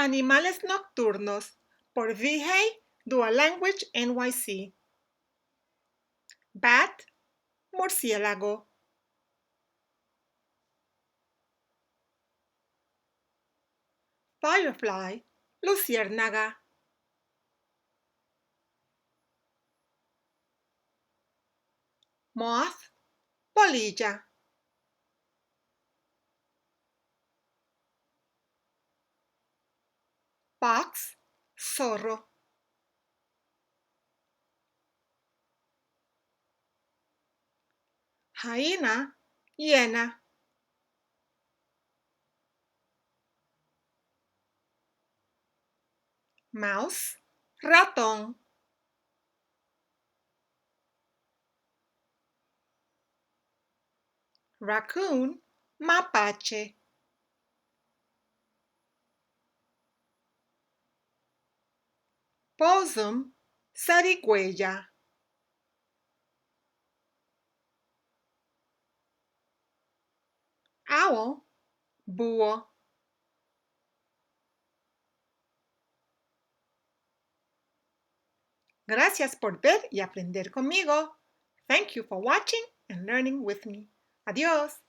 Animales nocturnos por VJ Dual Language NYC. Bat, murciélago. Firefly, luciérnaga. Moth, polilla. Fox, zorro. Hyena, hiena. Mouse, ratón. Raccoon, mapache. Possum, zarigüeya. Owl, búho. Gracias por ver y aprender conmigo. Thank you for watching and learning with me. Adiós.